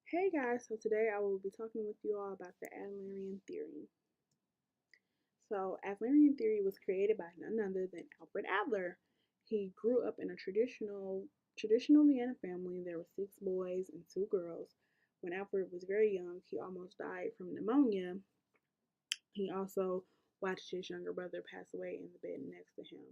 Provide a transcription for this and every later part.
Hey guys, so today I will be talking with you all about the Adlerian theory. So, Adlerian theory was created by none other than Alfred Adler. He grew up in a traditional Vienna family. There were six boys and two girls. When Alfred was very young, he almost died from pneumonia. He also watched his younger brother pass away in the bed next to him.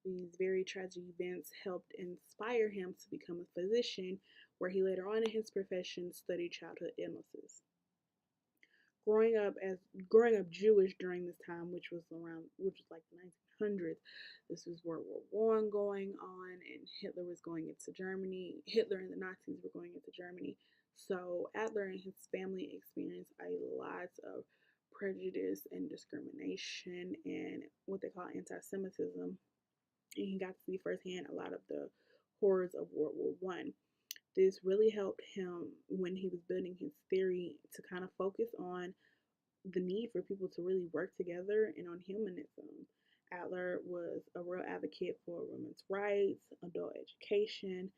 These very tragic events helped inspire him to become a physician, where he later on in his profession studied childhood illnesses. Growing up Jewish during this time, which was like the 1900s. This was World War I going on, and Hitler was going into Germany. Hitler and the Nazis were going into Germany. So Adler and his family experienced a lot of prejudice and discrimination and what they call anti-Semitism, and he got to see firsthand a lot of the horrors of World War I. This really helped him when he was building his theory to kind of focus on the need for people to really work together and on humanism. Adler was a real advocate for women's rights, adult education,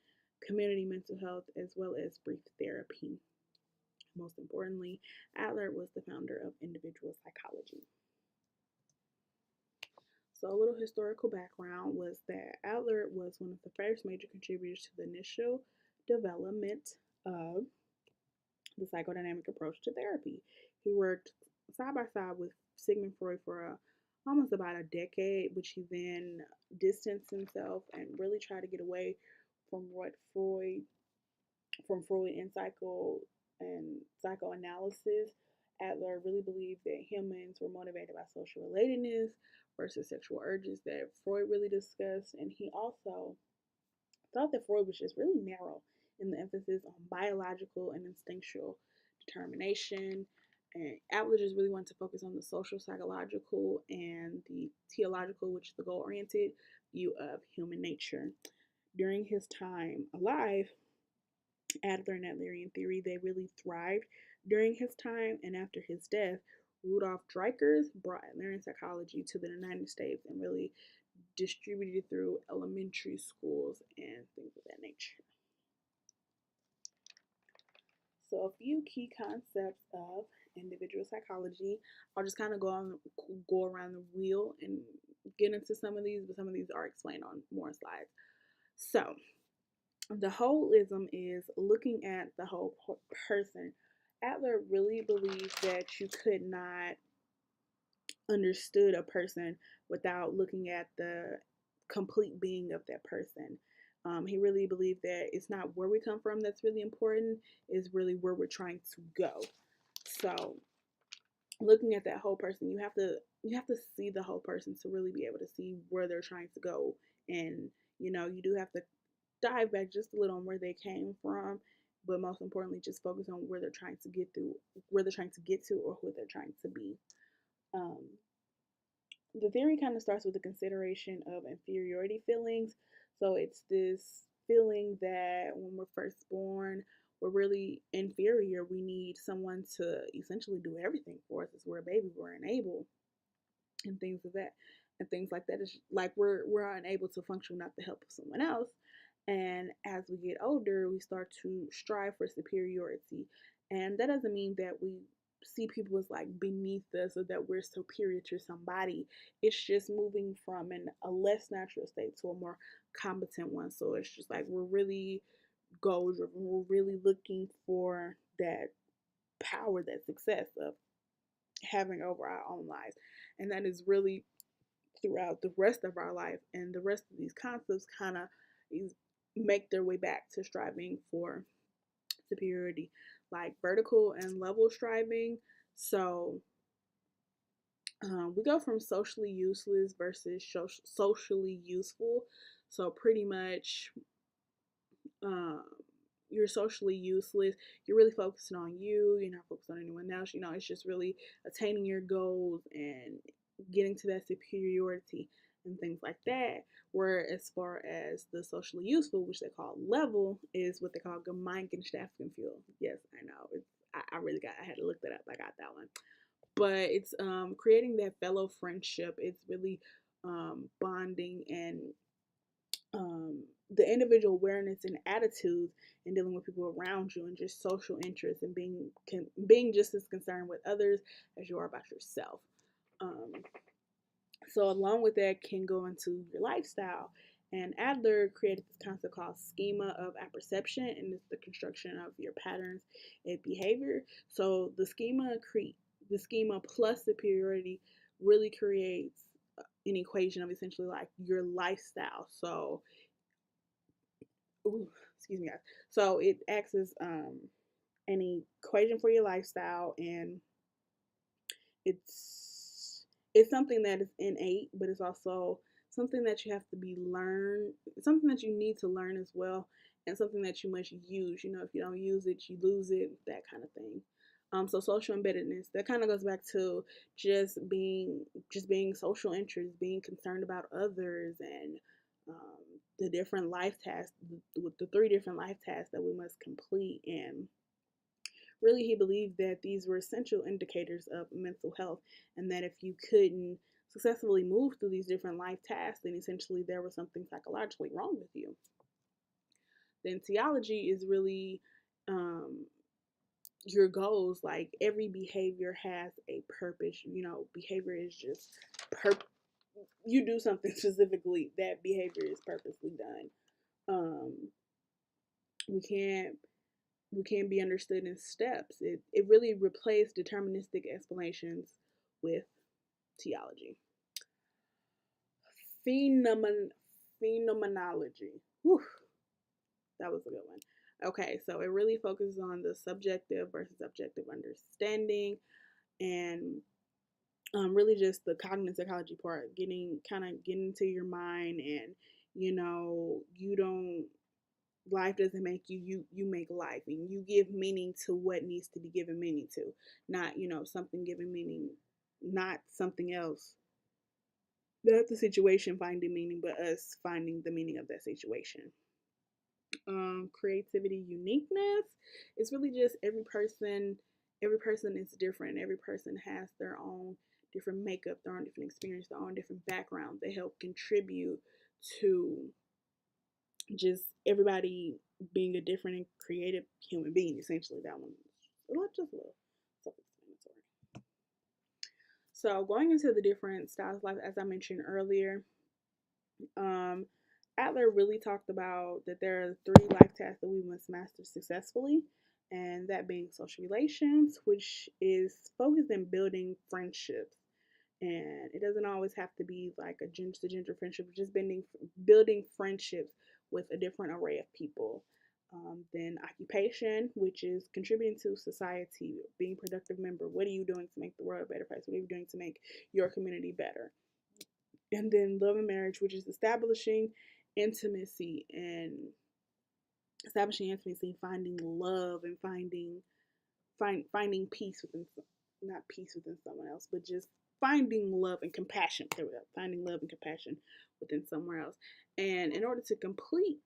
community mental health, as well as brief therapy. Most importantly, Adler was the founder of individual psychology. So, a little historical background was that Adler was one of the first major contributors to the initial development of the psychodynamic approach to therapy. He worked side by side with Sigmund Freud for almost about a decade, which he then distanced himself and really tried to get away from what Freud and psychoanalysis. Adler really believed that humans were motivated by social relatedness versus sexual urges that Freud really discussed, and he also thought that Freud was just really narrow in the emphasis on biological and instinctual determination. And Adler just really wanted to focus on the social, psychological, and the teleological, which is the goal oriented view of human nature. During his time alive, Adler and Adlerian theory, they really thrived during his time, and after his death, Rudolf Dreikurs brought Adlerian psychology to the United States and really distributed through elementary schools and things of that nature. So, a few key concepts of individual psychology. I'll just kind of go around the wheel and get into some of these, but some of these are explained on more slides. So, the holism is looking at the whole person. Adler really believes that you could not understood a person without looking at the complete being of that person. He really believed that it's not where we come from that's really important, it's really where we're trying to go. So looking at that whole person, you have to see the whole person to really be able to see where they're trying to go. And you do have to dive back just a little on where they came from, but most importantly just focus on where they're trying to get to, or who they're trying to be. um, the theory kind of starts with the consideration of inferiority feelings. So it's this feeling that when we're first born, we're really inferior. We need someone to essentially do everything for us. As we're a baby, we're unable, and things like that. Is like we're unable to function without the help of someone else. And as we get older, we start to strive for superiority. And that doesn't mean that we see people as like beneath us or that we're superior to somebody. It's just moving from a less natural state to a more competent one. So it's just like we're really goal driven. We're really looking for that power, that success of having over our own lives. And that is really throughout the rest of our life. And the rest of these concepts kind of make their way back to striving for superiority, like vertical and level striving. So we go from socially useless versus socially useful. So pretty much, um, you're socially useless. You're really focusing on you. You're not focused on anyone else. It's just really attaining your goals and getting to that superiority and things like that. Where as far as the socially useful, which they call level, is what they call Gemeinschaftsgefühl. Yes, I know. I had to look that up. I got that one. But it's creating that fellow friendship. It's really bonding and the individual awareness and attitudes in dealing with people around you, and just social interests, and being just as concerned with others as you are about yourself. Um, so along with that can go into your lifestyle. And Adler created this concept called schema of apperception, and it's the construction of your patterns and behavior. So the schema plus superiority really creates an equation of essentially like your lifestyle. So, ooh, excuse me, guys. So it acts as an equation for your lifestyle, and it's something that is innate, but it's also something that you have to be learned, something that you need to learn as well, and something that you must use. You know, if you don't use it, you lose it, that kind of thing. So social embeddedness, that kind of goes back to just being social interest, being concerned about others, and the different life tasks, with the three different life tasks that we must complete. And really, he believed that these were essential indicators of mental health, and that if you couldn't successfully move through these different life tasks, then essentially there was something psychologically wrong with you. Then theology is really your goals. Like, every behavior has a purpose. You know, behavior is just you do something specifically, that behavior is purposely done. Um, we can't be understood in steps. It really replaced deterministic explanations with theology. Phenomen Phenomenology. Whew, that was a good one. Okay, so it really focuses on the subjective versus objective understanding, and really just the cognitive psychology part, getting into your mind, and you don't life doesn't make you, you make life, and you give meaning to what needs to be given meaning to, not something given meaning, not something else, not the situation finding meaning, but us finding the meaning of that situation. Creativity, uniqueness, it's really just every person is different. Every person has their own different makeup, their own different experience, their own different background. They help contribute to just everybody being a different and creative human being. Essentially, that one just a little self-explanatory. So going into the different styles of life, as I mentioned earlier, um, Adler really talked about that there are three life tasks that we must master successfully, and that being social relations, which is focused in building friendships. And it doesn't always have to be like a gender to gender friendship, just building friendships with a different array of people. Then occupation, which is contributing to society, being a productive member. What are you doing to make the world a better place? What are you doing to make your community better? And then love and marriage, which is intimacy and establishing intimacy, finding love, and finding peace within, not peace within someone else, but just finding love and compassion. There we go. Finding love and compassion within somewhere else. And in order to complete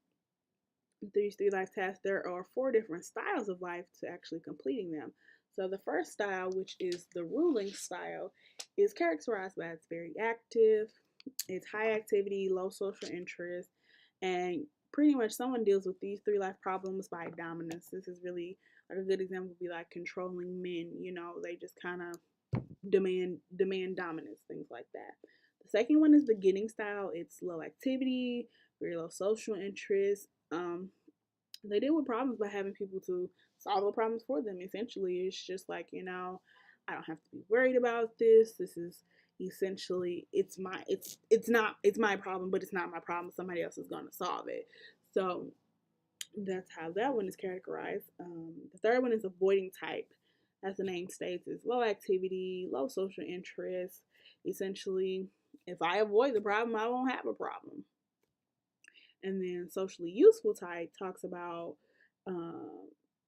these three life tasks, there are four different styles of life to actually completing them. So the first style, which is the ruling style, is characterized by it's very active, it's high activity, low social interest, and pretty much someone deals with these three life problems by dominance. This is really like a good example would be like controlling men. They just kind of demand dominance, things like that. The second one is the getting style. It's low activity, very low social interest. They deal with problems by having people to solve the problems for them. Essentially, it's just like, I don't have to be worried about this. This is essentially it's my problem, but it's not my problem. Somebody else is going to solve it. So that's how that one is characterized. The third one is avoiding type. As the name states, is low activity, low social interest. Essentially, if I avoid the problem, I won't have a problem. And then socially useful type talks about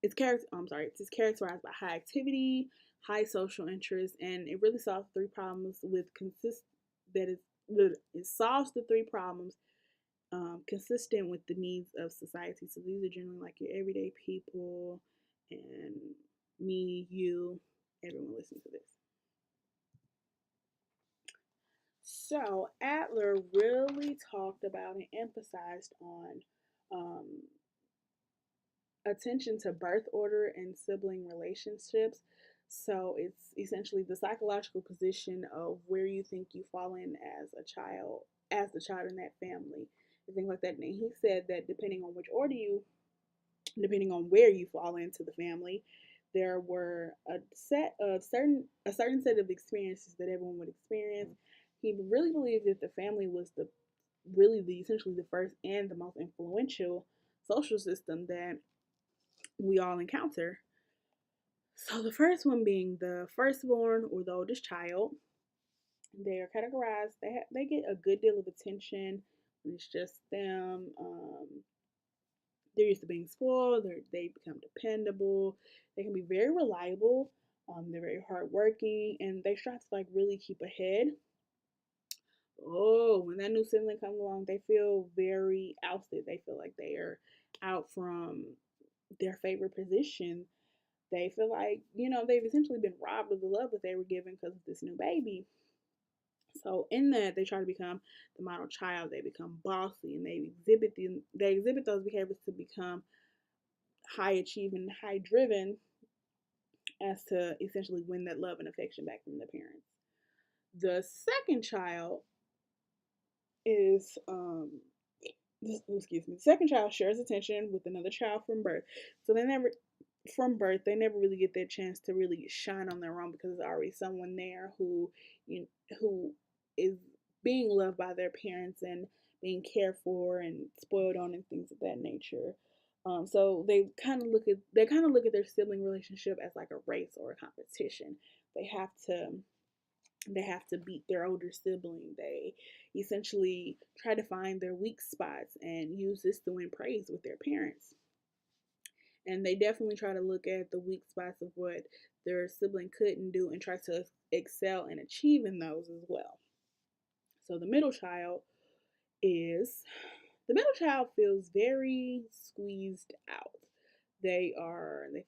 it's characterized by high activity, high social interest, and it really solves three problems with it solves the three problems consistent with the needs of society. So these are generally like your everyday people and me, you, everyone listening to this. So Adler really talked about and emphasized on um, attention to birth order and sibling relationships. So it's essentially the psychological position of where you think you fall in as the child in that family, and things like that. And he said that depending on where you fall into the family, there were a certain set of experiences that everyone would experience. He really believed that the family was the essentially the first and the most influential social system that we all encounter. So the first one being the firstborn or the oldest child. They are categorized. They get a good deal of attention when it's just them. They're used to being spoiled. They become dependable. They can be very reliable. They're very hardworking, and they strive to like really keep ahead. Oh, when that new sibling comes along, they feel very ousted. They feel like they are out from their favorite position. They feel like, they've essentially been robbed of the love that they were given because of this new baby. So in that, they try to become the model child. They become bossy, and they exhibit those behaviors to become high achieving, high driven, as to essentially win that love and affection back from the parents. The second child is excuse me. The second child shares attention with another child from birth. So they never really get that chance to really shine on their own, because there's already someone there you who is being loved by their parents and being cared for and spoiled on and things of that nature. So they kind of look at their sibling relationship as like a race or a competition. They have to they have to beat their older sibling. They essentially try to find their weak spots and use this to win praise with their parents. And they definitely try to look at the weak spots of what their sibling couldn't do and try to excel and achieve in those as well. So is the middle child feels very squeezed out. They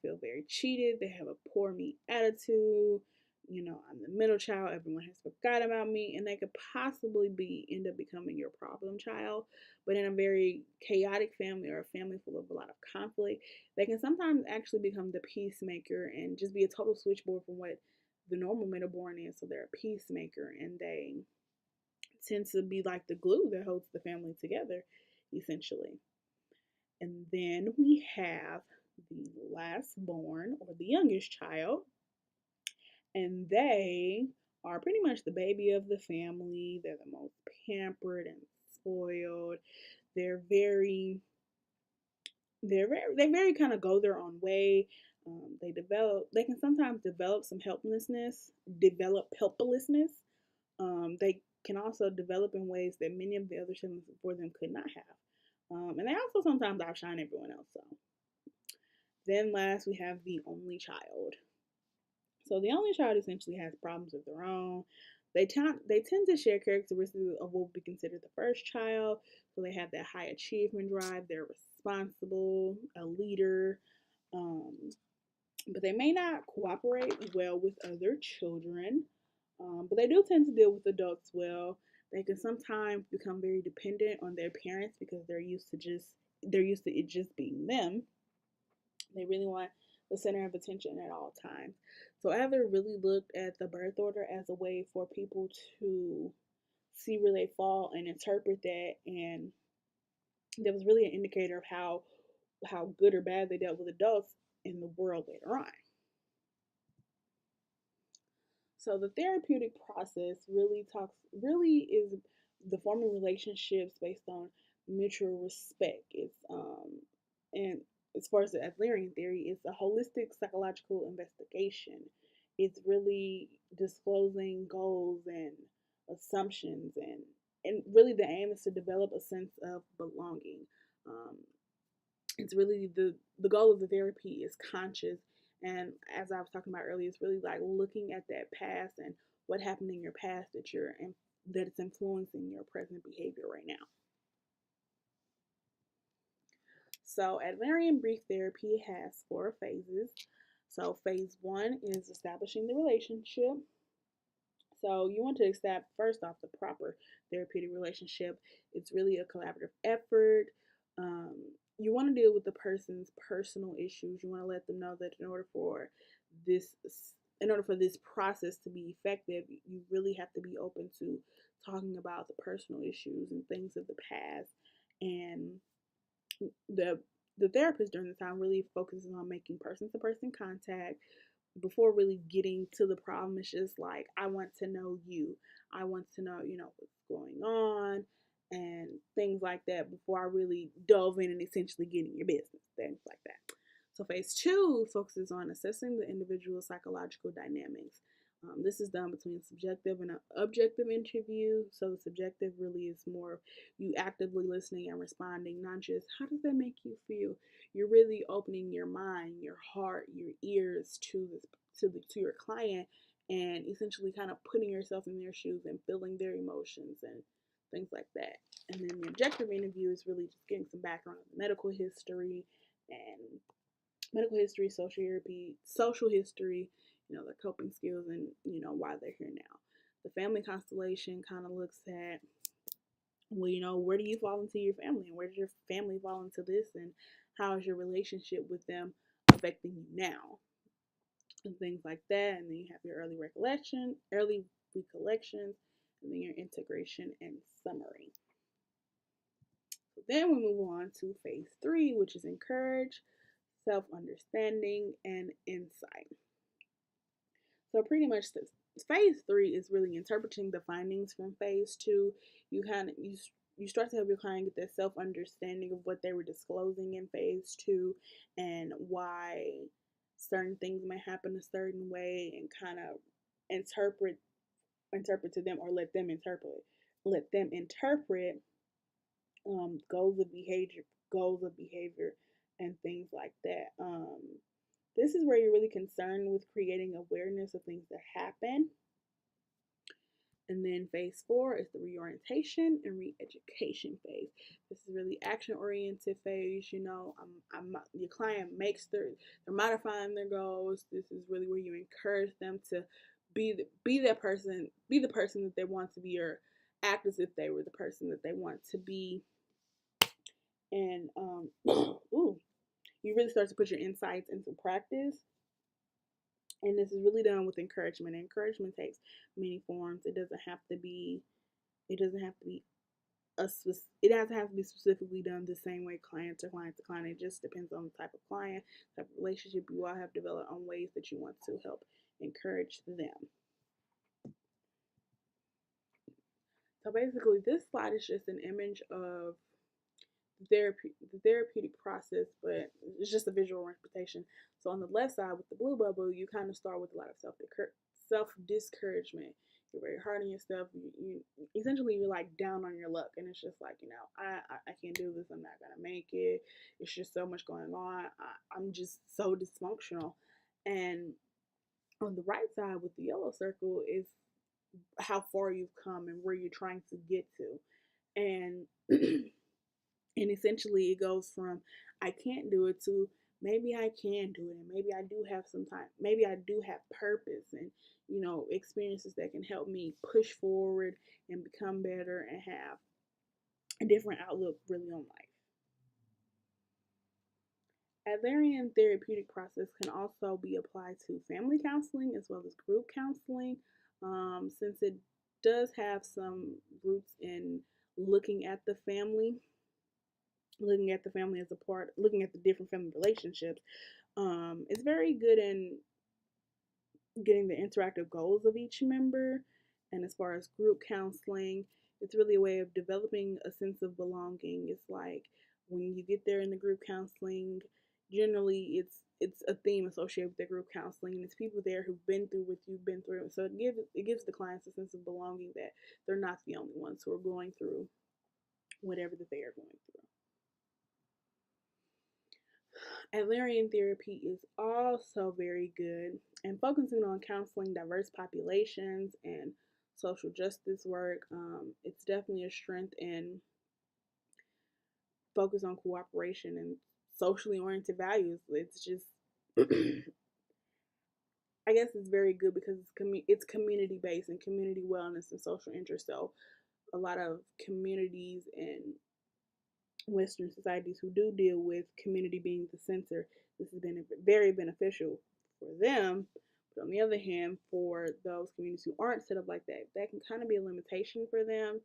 feel very cheated. They have a poor me attitude. I'm the middle child. Everyone has forgot about me, and they could possibly end up becoming your problem child. But in a very chaotic family or a family full of a lot of conflict, they can sometimes actually become the peacemaker and just be a total switchboard from what the normal middleborn is. So they're a peacemaker, and they tend to be like the glue that holds the family together, essentially. And then we have the last born or the youngest child, and they are pretty much the baby of the family. They're the most pampered and spoiled. They're very, they very kind of go their own way. They can sometimes develop helplessness. They can also develop in ways that many of the other siblings before them could not have. And they also sometimes outshine everyone else. So then last we have the only child. So the only child essentially has problems of their own. They tend to share characteristics of what would be considered the first child. So they have that high achievement drive. They're responsible, a leader, but they may not cooperate well with other children. But they do tend to deal with adults well. They can sometimes become very dependent on their parents because they're used to it just being them. They really want the center of attention at all times. So Adler really looked at the birth order as a way for people to see where they fall and interpret that, and that was really an indicator of how good or bad they dealt with adults in the world later on. So the therapeutic process really is the forming relationships based on mutual respect. And as far as the Adlerian theory, it's a holistic psychological investigation. It's really disclosing goals and assumptions, and really the aim is to develop a sense of belonging. Um, it's really the goal of the therapy is conscious, and as I was talking about earlier, it's really like looking at that past and what happened in your past that it's influencing your present behavior right now. So Adlerian brief therapy has 4 phases. So phase 1 is establishing the relationship. So you want to establish first off the proper therapeutic relationship. It's really a collaborative effort. Um, you want to deal with the person's personal issues. You want to let them know that this in order for this process to be effective, you really have to be open to talking about the personal issues and things of the past. And the the therapist during the time really focuses on making person to person contact before really getting to the problem. It's just like, I want to know you. I want to know, what's going on and things like that before I really dove in and essentially getting your business, things like that. So phase two focuses on assessing the individual's psychological dynamics. This is done between subjective and an objective interview. So the subjective really is more you actively listening and responding, not just how does that make you feel. You're really opening your mind, your heart, your ears to your client, and essentially kind of putting yourself in their shoes and feeling their emotions and things like that. And then the objective interview is really just getting some background on the medical history, social history, their coping skills, and why they're here now. The family constellation kind of looks at, well, where do you fall into your family, and where does your family fall into this, and how is your relationship with them affecting you now, and things like that. And then you have your early recollections, and then your integration and summary. So then we move on to phase three, which is encourage, self-understanding, and insight. So pretty much this phase three is really interpreting the findings from phase two. You start to help your client get that self-understanding of what they were disclosing in phase two and why certain things may happen a certain way, and kind of interpret to them, or let them interpret goals of behavior and things like that. This is where you're really concerned with creating awareness of things that happen. And then phase four is the reorientation and re-education phase. This is really action-oriented phase. Your client they're modifying their goals. This is really where you encourage them to be the person that they want to be, or act as if they were the person that they want to be. And you really start to put your insights into practice. And this is really done with encouragement. Encouragement takes many forms. It doesn't have to be it doesn't have to be it doesn't have to be specifically done the same way, client to client to client. It just depends on the type of client, type of relationship you all have developed, on ways that you want to help encourage them. So basically, this slide is just an image of the therapeutic process, but it's just a visual representation. So on the left side with the blue bubble, you kind of start with a lot of self discouragement. You're very hard on yourself. You essentially, you're like down on your luck, and it's just like, I can't do this. I'm not gonna make it. It's just so much going on. I'm just so dysfunctional. And on the right side with the yellow circle is how far you've come and where you're trying to get to. And and essentially it goes from I can't do it to maybe I can do it, and maybe I do have some time, maybe I do have purpose, and experiences that can help me push forward and become better and have a different outlook really on life. Adlerian therapeutic process can also be applied to family counseling as well as group counseling, since it does have some roots in looking at the family as a part, looking at the different family relationships. It's very good in getting the interactive goals of each member. And as far as group counseling, it's really a way of developing a sense of belonging. It's like when you get there in the group counseling, generally it's a theme associated with the group counseling, and it's people there who've been through what you've been through. So it gives the clients a sense of belonging, that they're not the only ones who are going through whatever that they are going through. Adlerian therapy is also very good and focusing on counseling diverse populations and social justice work. It's definitely a strength in focus on cooperation and socially oriented values. It's just I guess it's very good because it's community based and community wellness and social interest. So a lot of communities and Western societies who do deal with community being the center, this has been very beneficial for them. But on the other hand, for those communities who aren't set up like that, that can kind of be a limitation for them.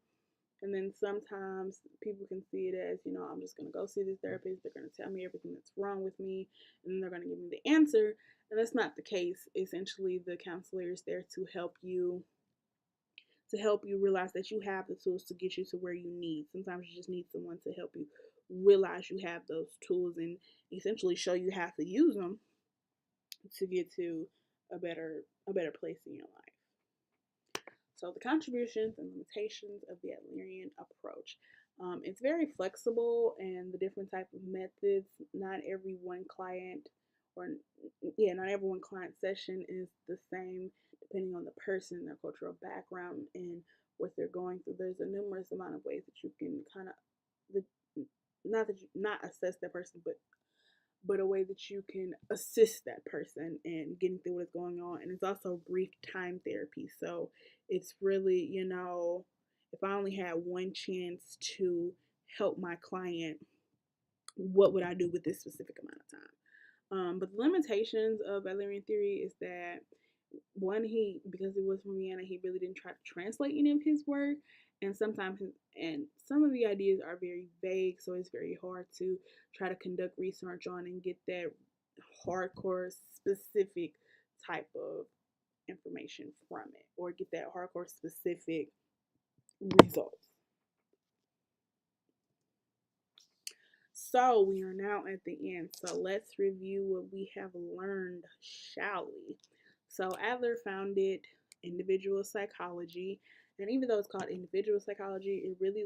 And then sometimes people can see it as, I'm just going to go see this therapist. They're going to tell me everything that's wrong with me, and then they're going to give me the answer. And that's not the case. Essentially, the counselor is there to help you realize that you have the tools to get you to where you need. Sometimes you just need someone to help you realize you have those tools and essentially show you how to use them to get to a better place in your life. So the contributions and limitations of the Adlerian approach. It's very flexible and the different type of methods. Not every one client session is the same depending on the person, their cultural background, and what they're going through. There's a numerous amount of ways that you can kind of not assess that person, but a way that you can assist that person in getting through what is going on. And it's also brief time therapy. So it's really, if I only had one chance to help my client, what would I do with this specific amount of time? But the limitations of Adlerian theory is that because it was from Vienna, he really didn't try to translate any of his work, and some of the ideas are very vague, so it's very hard to try to conduct research on and get that hardcore specific type of information from it, or get that hardcore specific results. So we are now at the end. So let's review what we have learned, shall we? So Adler founded individual psychology, and even though it's called individual psychology, it really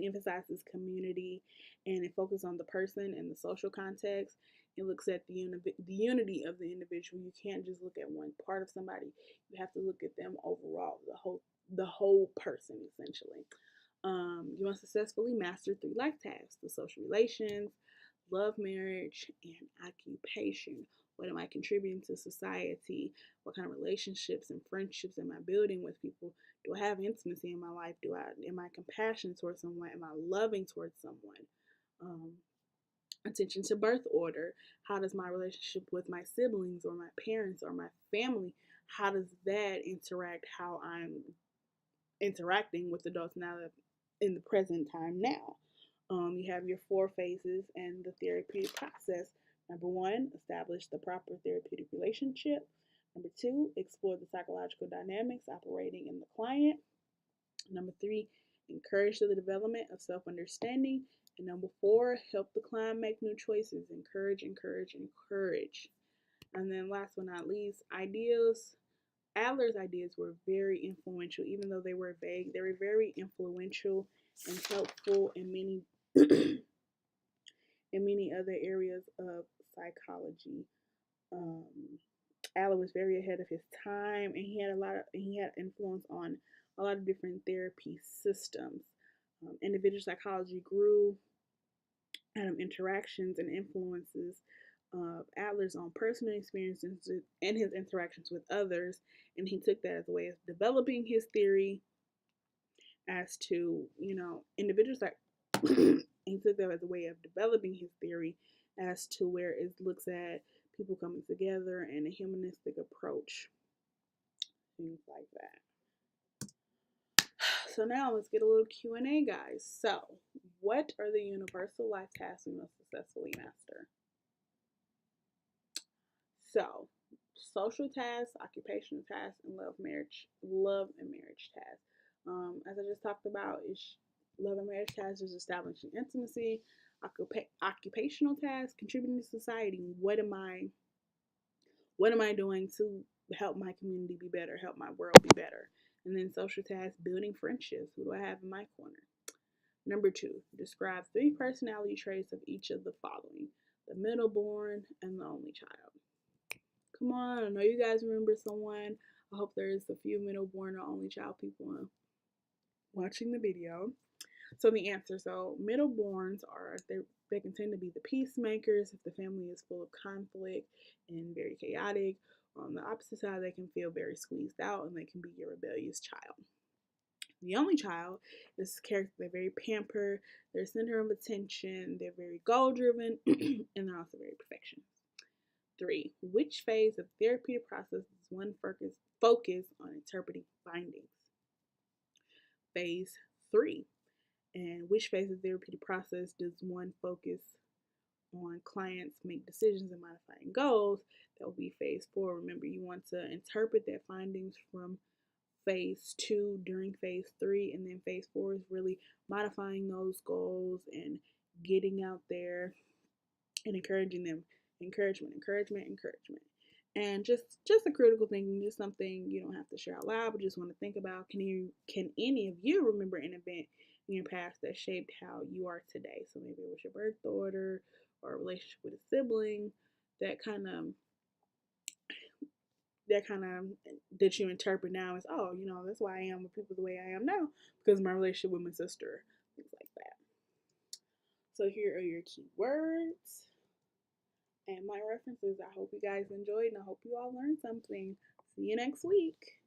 emphasizes community, and it focuses on the person and the social context. It looks at the unity of the individual. You can't just look at one part of somebody. You have to look at them overall, the whole person, essentially. You must successfully master 3 life tasks: the social relations, love, marriage, and occupation. What am I contributing to society? What kind of relationships and friendships am I building with people? Do I have intimacy in my life? Am I compassionate towards someone? Am I loving towards someone? Attention to birth order. How does my relationship with my siblings or my parents or my family, how does that interact how I'm interacting with adults now that in the present time now? You have your 4 phases and the therapeutic process. Number 1, establish the proper therapeutic relationship. Number 2, explore the psychological dynamics operating in the client. Number 3, encourage the development of self-understanding. And number 4, help the client make new choices. Encourage, encourage, encourage. And then last but not least, ideas. Adler's ideas were very influential, even though they were vague. They were very influential and helpful in many in many other areas of psychology. Adler was very ahead of his time, and he had influence on a lot of different therapy systems. Individual psychology grew out of interactions and influences of Adler's own personal experiences and his interactions with others, and he took that as a way of developing his theory as to, individuals that he took that as a way of developing his theory as to where it looks at people coming together and a humanistic approach, things like that. So now let's get a little Q&A, guys. So, what are the universal life tasks we must successfully master? So, social tasks, occupational tasks, and love and marriage tasks. As I just talked about, love and marriage tasks is establishing intimacy. Occupational tasks, contributing to society. What am I doing to help my community be better, help my world be better? And then social tasks, building friendships. Who do I have in my corner? Number 2, describe 3 personality traits of each of the following: the middleborn and the only child. Come on, I know you guys remember someone. I hope there's a few middleborn or only child people watching the video. So the answer, so middleborns are, they can tend to be the peacemakers if the family is full of conflict and very chaotic. On the opposite side, they can feel very squeezed out and they can be your rebellious child. The only child is character, they're very pampered, they're center of attention, they're very goal driven, and they're also very perfectionist. 3. Which phase of therapeutic process does one focus on interpreting findings? Phase 3. And which phase of the therapeutic process does one focus on clients make decisions and modifying goals? That will be phase 4. Remember, you want to interpret their findings from phase 2 during phase 3, and then phase 4 is really modifying those goals and getting out there and encouraging them. Encouragement, encouragement, encouragement. And just a critical thinking, just something you don't have to share out loud, but just want to think about. Can any of you remember an event in your past that shaped how you are today? So maybe it was your birth order or a relationship with a sibling that kind of that you interpret now as, oh, that's why I am with people the way I am now, because of my relationship with my sister, things like that. So here are your key words and my references. I hope you guys enjoyed and I hope you all learned something. See you next week.